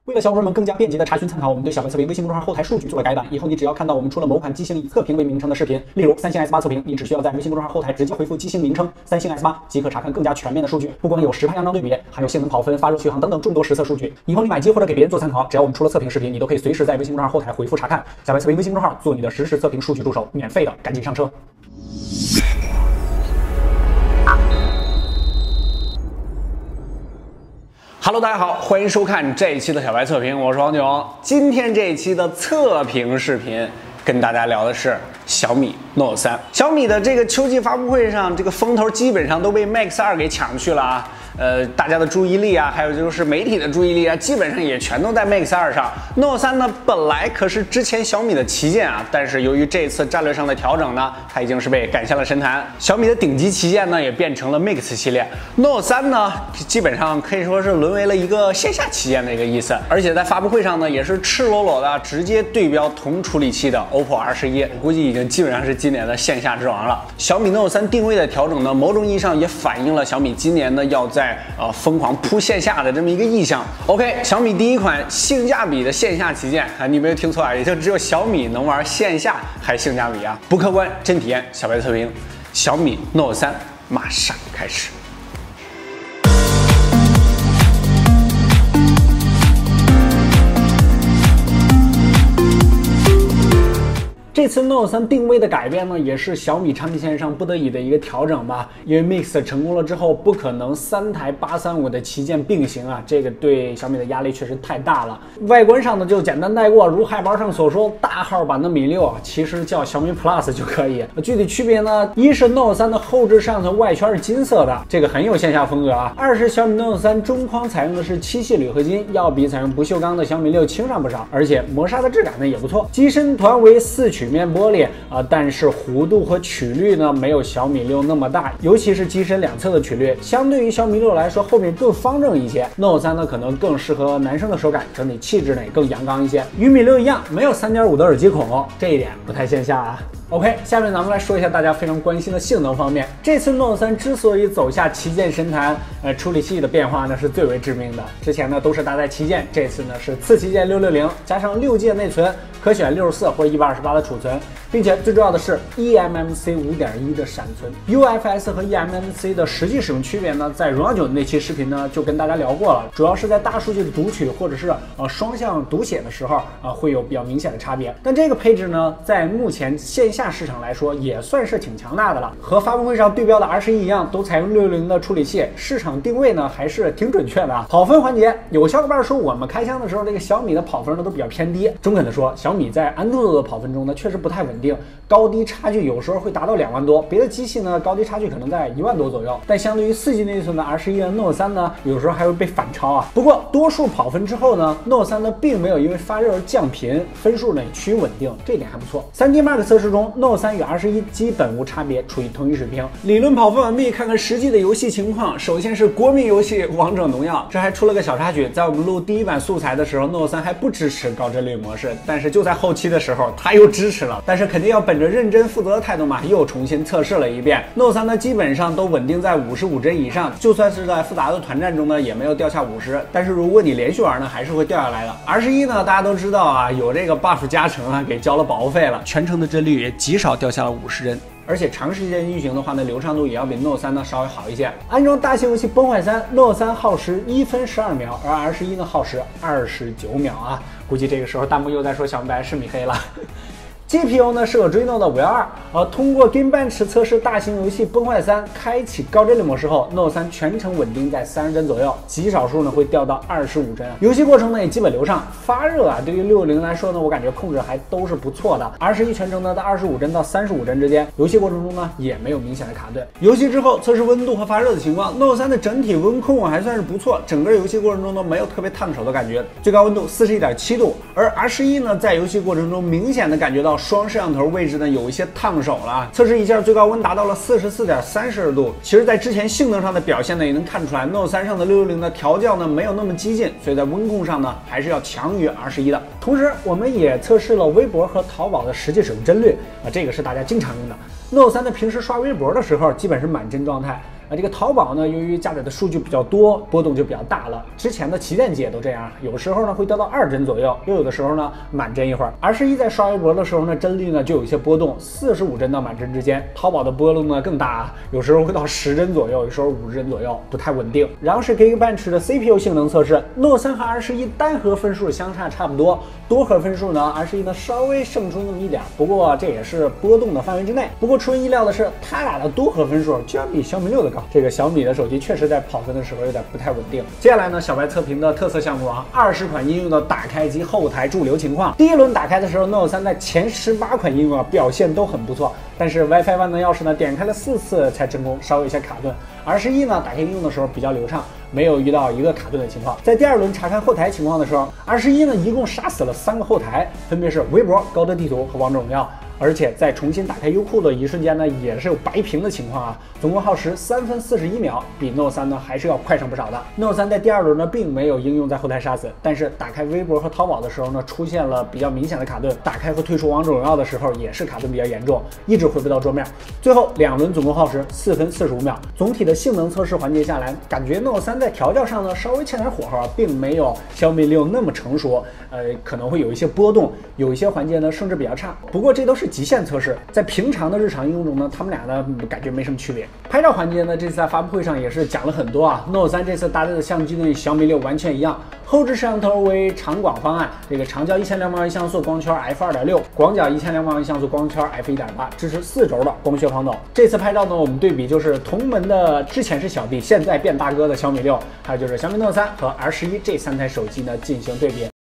为了小伙伴们更加便捷的查询参考，我们对小白测评微信公众号后台数据做了改版。以后你只要看到我们出了某款机型以测评为名称的视频，例如三星 S8 测评，你只需要在微信公众号后台直接回复机型名称三星 S8，即可查看更加全面的数据。不光有实拍样张对比，还有性能、跑分、发热续航等等众多实测数据。以后你买机或者给别人做参考，只要我们出了测评视频，你都可以随时在微信公众号后台回复查看。小白测评微信公众号做你的实时测评数据助手，免费的，赶紧上车。Hello， 大家好，欢迎收看这一期的小白测评，我是王炯。今天这一期的测评视频，跟大家聊的是小米 Note 3。小米的这个秋季发布会上，这个风头基本上都被 Max 2给抢去了啊。大家的注意力啊，还有就是媒体的注意力啊，基本上也全都在 Max 2上。Note 3呢，本来可是之前小米的旗舰啊，但是由于这次战略上的调整呢，它已经是被赶下了神坛。小米的顶级旗舰呢，也变成了 Mix 系列。Note 3呢，基本上可以说是沦为了一个线下旗舰的一个意思，而且在发布会上呢，也是赤裸裸的直接对标同处理器的 OPPO R11，估计已经基本上是今年的线下之王了。小米 Note 3定位的调整呢，某种意义上也反映了小米今年呢要在疯狂扑线下的这么一个意向。OK， 小米第一款性价比的线下旗舰啊，你没有听错啊，也就只有小米能玩线下还性价比啊，不客观真体验，小白测评，小米 Note 3马上开始。这次 Note 3定位的改变呢，也是小米产品线上不得已的一个调整吧。因为 Mix 成功了之后，不可能3台835的旗舰并行啊，这个对小米的压力确实太大了。外观上呢，就简单带过，如海报上所说，大号版的米6啊，其实叫小米 Plus 就可以。具体区别呢，一是 Note 3的后置摄像头外圈是金色的，这个很有线下风格啊；二是小米 Note 3中框采用的是7系铝合金，要比采用不锈钢的小米6轻上不少，而且磨砂的质感呢也不错。机身团为4曲面玻璃啊，但是弧度和曲率呢没有小米6那么大，尤其是机身两侧的曲率，相对于小米6来说，后面更方正一些。Note 3呢可能更适合男生的手感，整体气质呢也更阳刚一些。与米6一样，没有3.5的耳机孔，这一点不太线下啊。OK， 下面咱们来说一下大家非常关心的性能方面。这次 Note 3之所以走下旗舰神坛，处理器的变化呢是最为致命的。之前呢都是搭载旗舰，这次呢是次旗舰660加上6G 内存，可选64或128的储存，并且最重要的是 eMMC 5.1的闪存。UFS 和 eMMC 的实际使用区别呢，在荣耀9的那期视频呢就跟大家聊过了，主要是在大数据的读取或者是双向读写的时候会有比较明显的差别。但这个配置呢，在目前线下市场来说也算是挺强大的了，和发布会上对标的 R11一样，都采用660的处理器，市场定位呢还是挺准确的啊。跑分环节，有小伙伴说我们开箱的时候这个小米的跑分呢都比较偏低，中肯的说，小米在安兔兔的跑分中呢确实不太稳定，高低差距有时候会达到2万多，别的机器呢高低差距可能在1万多左右，但相对于4G 内存的 R11和 Note 3呢，有时候还会被反超啊。不过多数跑分之后呢 ，Note 3呢并没有因为发热而降频，分数呢也趋于稳定，这一点还不错。3D Mark 测试中 ，Note 3与 R11基本无差别，处于同一水平。理论跑分完毕，看看实际的游戏情况。首先是国民游戏《王者荣耀》，这还出了个小插曲，在我们录第一版素材的时候 ，Note 3还不支持高帧率模式，但是就在后期的时候，它又支持了。但是肯定要本着认真负责的态度嘛，又重新测试了一遍。Note 3呢，基本上都稳定在55帧以上，就算是在复杂的团战中呢，也没有掉下50。但是如果你连续玩呢，还是会掉下来的。R11呢，大家都知道啊，有这个 buff 加成啊，给交了保护费了，全程的帧率也极少掉下了50帧。而且长时间运行的话呢，流畅度也要比 Note 3呢稍微好一些。安装大型游戏崩坏3 ，Note 3耗时1分12秒，而 R11呢耗时29秒啊。估计这个时候弹幕又在说小米白是米黑了。GPU 呢是个 Adreno 的512，通过 Geekbench 测试大型游戏崩坏3，开启高帧率模式后 ，Note 3全程稳定在30帧左右，极少数呢会掉到25帧。游戏过程呢也基本流畅，发热啊对于660来说呢，我感觉控制还都是不错的。R11全程呢在25帧到35帧之间，游戏过程中呢也没有明显的卡顿。游戏之后测试温度和发热的情况 ，Note 3的整体温控还算是不错，整个游戏过程中呢没有特别烫手的感觉，最高温度41.7度，而 R11呢在游戏过程中明显的感觉到双摄像头位置呢有一些烫手了，测试一下最高温达到了44.32度。其实，在之前性能上的表现呢，也能看出来 Note 3上的660的调教呢没有那么激进，所以在温控上呢还是要强于R11的。同时，我们也测试了微博和淘宝的实际使用帧率啊，这个是大家经常用的。Note 3的平时刷微博的时候，基本是满帧状态。这个淘宝呢，由于加载的数据比较多，波动就比较大了。之前的旗舰机也都这样，有时候呢会掉到2帧左右，又有的时候呢满帧一会儿。R11在刷微博的时候呢，帧率呢就有一些波动，45帧到满帧之间。淘宝的波动呢更大啊，有时候会到10帧左右，有时候5帧左右，不太稳定。然后是 Geekbench 的 CPU 性能测试 ，Note 3和 R11单核分数相差差不多，多核分数呢 R11呢稍微胜出那么一点，不过这也是波动的范围之内。不过出人意料的是，它俩的多核分数居然比小米6的高。这个小米的手机确实在跑分的时候有点不太稳定。接下来呢，小白测评的特色项目啊，20款应用的打开及后台驻留情况。第一轮打开的时候 ，Note 3在前18款应用啊表现都很不错，但是 WiFi 万能钥匙呢点开了4次才成功，稍有一些卡顿。R11呢打开应用的时候比较流畅，没有遇到一个卡顿的情况。在第2轮查看后台情况的时候，R11呢一共杀死了3个后台，分别是微博、高德地图和王者荣耀。而且在重新打开优酷的一瞬间呢，也是有白屏的情况啊，总共耗时3分41秒，比 Note 3呢还是要快上不少的。Note 3在第2轮呢并没有应用在后台杀死，但是打开微博和淘宝的时候呢，出现了比较明显的卡顿，打开和退出王者荣耀的时候也是卡顿比较严重，一直回不到桌面。最后2轮总共耗时4分45秒。总体的性能测试环节下来，感觉 Note 3在调教上呢稍微欠点火候，并没有小米6那么成熟，可能会有一些波动，有一些环节呢甚至比较差。不过这都是极限测试，在平常的日常应用中呢，他们俩呢感觉没什么区别。拍照环节呢，这次在发布会上也是讲了很多啊。Note 3这次搭载的相机呢与小米6完全一样，后置摄像头为长广方案，这个长焦1200万像素光圈 f2.6， 广角1200万像素光圈 f1.8， 支持4轴的光学防抖。这次拍照呢，我们对比就是同门的之前是小弟，现在变大哥的小米6，还有就是小米Note 3和 R11这3台手机呢进行对比。